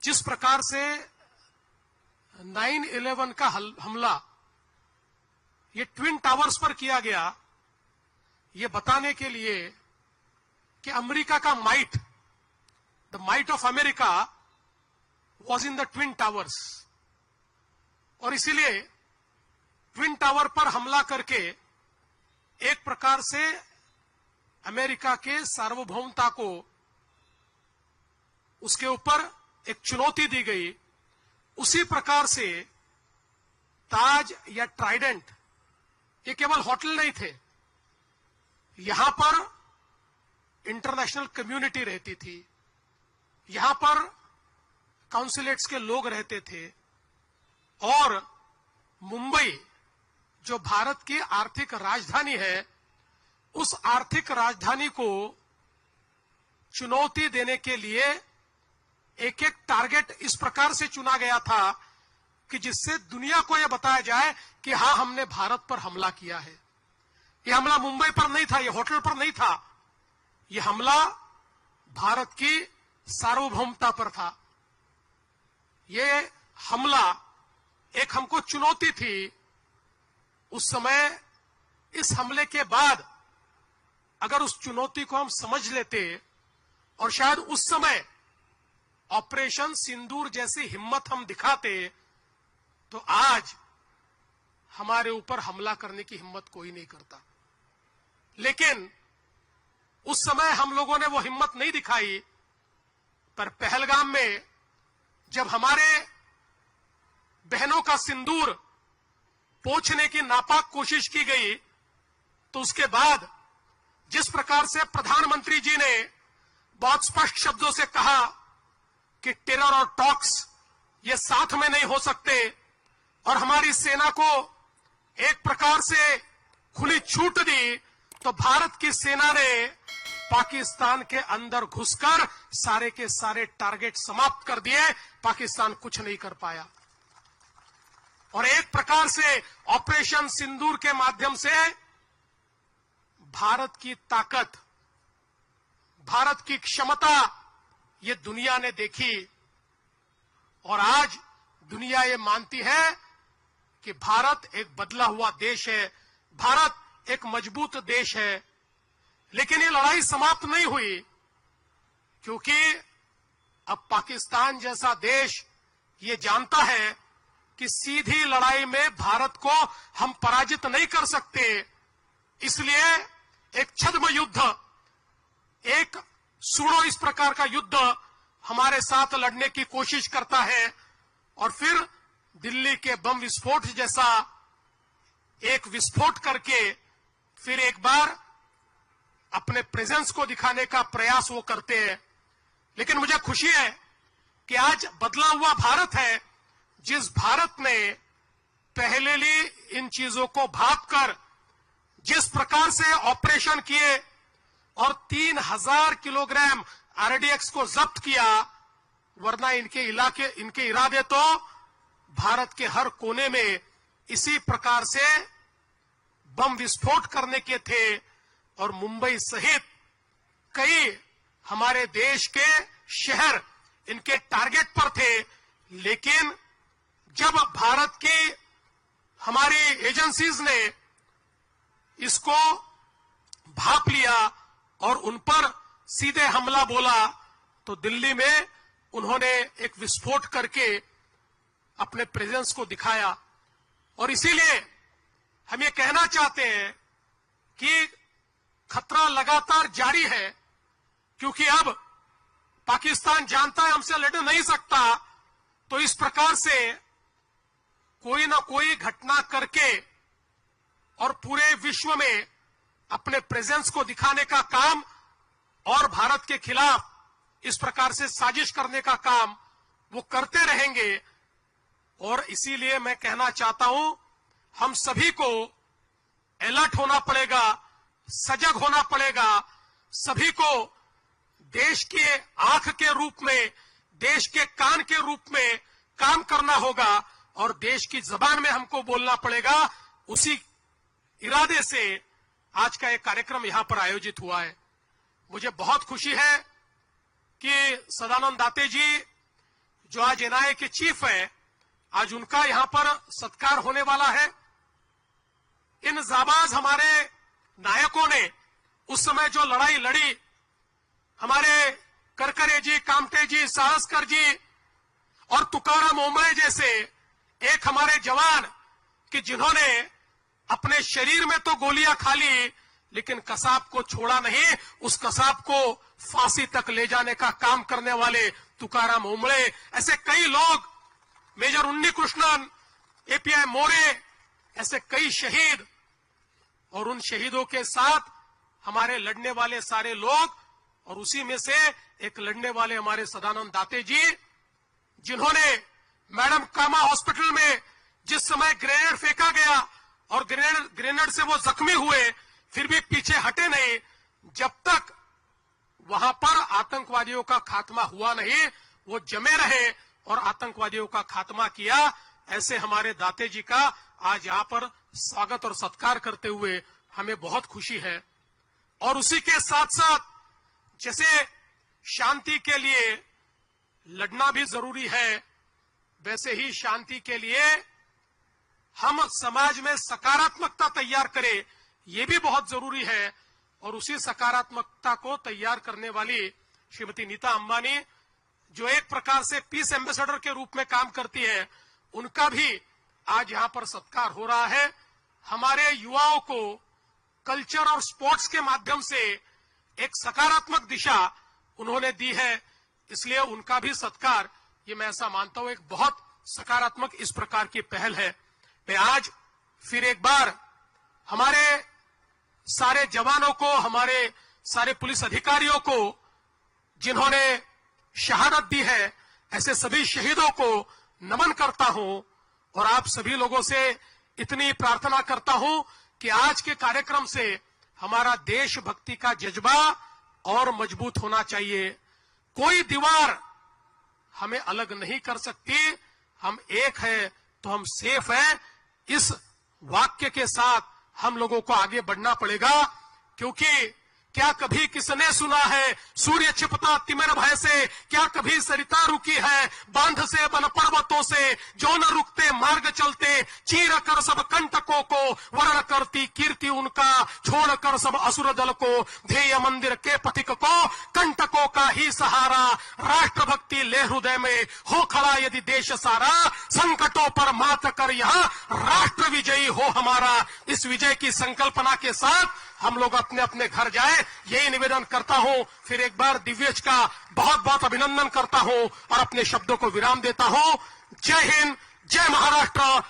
जिस प्रकार से 9/11 का हमला ये ट्विन टावर्स पर किया गया, ये बताने के लिए कि अमेरिका का might, the might of America was in the twin towers, और इसीलिए ट्विन टावर पर हमला करके एक प्रकार से अमेरिका के सार्वभौमता को उसके ऊपर एक चुनौती दी गई। उसी प्रकार से ताज या ट्राइडेंट ये केवल होटल नहीं थे, यहां पर इंटरनेशनल कम्युनिटी रहती थी, यहां पर काउंसिलेट्स के लोग रहते थे, और मुंबई जो भारत की आर्थिक राजधानी है, उस आर्थिक राजधानी को चुनौती देने के लिए एक एक टारगेट इस प्रकार से चुना गया था कि जिससे दुनिया को यह बताया जाए कि हां, हमने भारत पर हमला किया है। यह हमला मुंबई पर नहीं था, यह होटल पर नहीं था, यह हमला भारत की सार्वभौमता पर था। यह हमला एक हमको चुनौती थी। उस समय इस हमले के बाद अगर उस चुनौती को हम समझ लेते और शायद उस समय ऑपरेशन सिंदूर जैसी हिम्मत हम दिखाते, तो आज हमारे ऊपर हमला करने की हिम्मत कोई नहीं करता। लेकिन उस समय हम लोगों ने वो हिम्मत नहीं दिखाई, पर पहलगाम में जब हमारे बहनों का सिंदूर पोंछने की नापाक कोशिश की गई, तो उसके बाद जिस प्रकार से प्रधानमंत्री जी ने बहुत स्पष्ट शब्दों से कहा कि टेरर और टॉक्स ये साथ में नहीं हो सकते, और हमारी सेना को एक प्रकार से खुली छूट दी, तो भारत की सेना ने पाकिस्तान के अंदर घुसकर सारे के सारे टारगेट समाप्त कर दिए। पाकिस्तान कुछ नहीं कर पाया, और एक प्रकार से ऑपरेशन सिंदूर के माध्यम से भारत की ताकत, भारत की क्षमता ये दुनिया ने देखी, और आज दुनिया ये मानती है कि भारत एक बदला हुआ देश है, भारत एक मजबूत देश है। लेकिन ये लड़ाई समाप्त नहीं हुई, क्योंकि अब पाकिस्तान जैसा देश ये जानता है कि सीधी लड़ाई में भारत को हम पराजित नहीं कर सकते। इसलिए एक छद्म युद्ध, एक सूडो इस प्रकार का युद्ध हमारे साथ लड़ने की कोशिश करता है, और फिर दिल्ली के बम विस्फोट जैसा एक विस्फोट करके फिर एक बार अपने प्रेजेंस को दिखाने का प्रयास वो करते हैं। लेकिन मुझे खुशी है कि आज बदला हुआ भारत है, जिस भारत ने पहले ही इन चीजों को भांपकर जिस प्रकार से ऑपरेशन किए और 3000 किलोग्राम आरडीएक्स को जब्त किया, वरना इनके इरादे तो भारत के हर कोने में इसी प्रकार से बम विस्फोट करने के थे, और मुंबई सहित कई हमारे देश के शहर इनके टारगेट पर थे। लेकिन जब भारत की हमारी एजेंसीज ने इसको भांप लिया और उन पर सीधे हमला बोला, तो दिल्ली में उन्होंने एक विस्फोट करके अपने प्रेजेंस को दिखाया। और इसीलिए हम ये कहना चाहते हैं कि खतरा लगातार जारी है, क्योंकि अब पाकिस्तान जानता है हमसे लड़ नहीं सकता, तो इस प्रकार से कोई ना कोई घटना करके और पूरे विश्व में अपने प्रेजेंस को दिखाने का काम और भारत के खिलाफ इस प्रकार से साजिश करने का काम वो करते रहेंगे। और इसीलिए मैं कहना चाहता हूं, हम सभी को अलर्ट होना पड़ेगा, सजग होना पड़ेगा, सभी को देश के आंख के रूप में, देश के कान के रूप में काम करना होगा, और देश की जबान में हमको बोलना पड़ेगा। उसी इरादे से आज का एक कार्यक्रम यहां पर आयोजित हुआ है। मुझे बहुत खुशी है कि सदानंद दाते जी जो आज एनआईए के चीफ है, आज उनका यहां पर सत्कार होने वाला है। इन जाबाज हमारे नायकों ने उस समय जो लड़ाई लड़ी, हमारे करकरे जी, कामटे जी, साहसकर जी और तुकाराम ओंबळे जैसे एक हमारे जवान कि जिन्होंने अपने शरीर में तो गोलियां खा ली, लेकिन कसाब को छोड़ा नहीं। उस कसाब को फांसी तक ले जाने का काम करने वाले तुकाराम ओंबळे, ऐसे कई लोग, मेजर उन्नी कृष्णन, एपीआई मोरे, ऐसे कई शहीद, और उन शहीदों के साथ हमारे लड़ने वाले सारे लोग, और उसी में से एक लड़ने वाले हमारे सदानंद दाते जी, जिन्होंने मैडम कामा हॉस्पिटल में जिस समय ग्रेनेड फेंका गया और ग्रेनेड से वो जख्मी हुए, फिर भी पीछे हटे नहीं। जब तक वहां पर आतंकवादियों का खात्मा हुआ नहीं, वो जमे रहे और आतंकवादियों का खात्मा किया। ऐसे हमारे दाते जी का आज यहां पर स्वागत और सत्कार करते हुए हमें बहुत खुशी है। और उसी के साथ साथ जैसे शांति के लिए लड़ना भी जरूरी है, वैसे ही शांति के लिए हम समाज में सकारात्मकता तैयार करें, ये भी बहुत जरूरी है। और उसी सकारात्मकता को तैयार करने वाली श्रीमती नीता अंबानी, जो एक प्रकार से पीस एम्बेसडर के रूप में काम करती है, उनका भी आज यहां पर सत्कार हो रहा है। हमारे युवाओं को कल्चर और स्पोर्ट्स के माध्यम से एक सकारात्मक दिशा उन्होंने दी है, इसलिए उनका भी सत्कार, ये मैं ऐसा मानता हूं, एक बहुत सकारात्मक इस प्रकार की पहल है। मैं आज फिर एक बार हमारे सारे जवानों को, हमारे सारे पुलिस अधिकारियों को जिन्होंने शहादत दी है, ऐसे सभी शहीदों को नमन करता हूं। और आप सभी लोगों से इतनी प्रार्थना करता हूं कि आज के कार्यक्रम से हमारा देशभक्ति का जज्बा और मजबूत होना चाहिए। कोई दीवार हमें अलग नहीं कर सकती, हम एक है तो हम सेफ हैं। इस वाक्य के साथ हम लोगों को आगे बढ़ना पड़ेगा, क्योंकि क्या कभी किसने सुना है सूर्य छिपता तिमिर भय से, क्या कभी सरिता रुकी है बांध से बन पर्वतों से, जो न रुकते मार्ग चलते, चीर कर सब कंटकों को, वर्ण करती कीर्ति उनका, छोड़ कर सब असुर दल को, ध्येय मंदिर के पथिक को, कंटकों का ही सहारा, राष्ट्रभक्ति ले हृदय में, हो खड़ा यदि देश सारा, संकटों पर मात कर यहाँ राष्ट्र विजयी हो हमारा। इस विजय की संकल्पना के साथ हम लोग अपने अपने घर जाए, यही निवेदन करता हूं। फिर एक बार दिव्यज का बहुत बहुत अभिनंदन करता हूं और अपने शब्दों को विराम देता हूं। जय हिंद, जय महाराष्ट्र,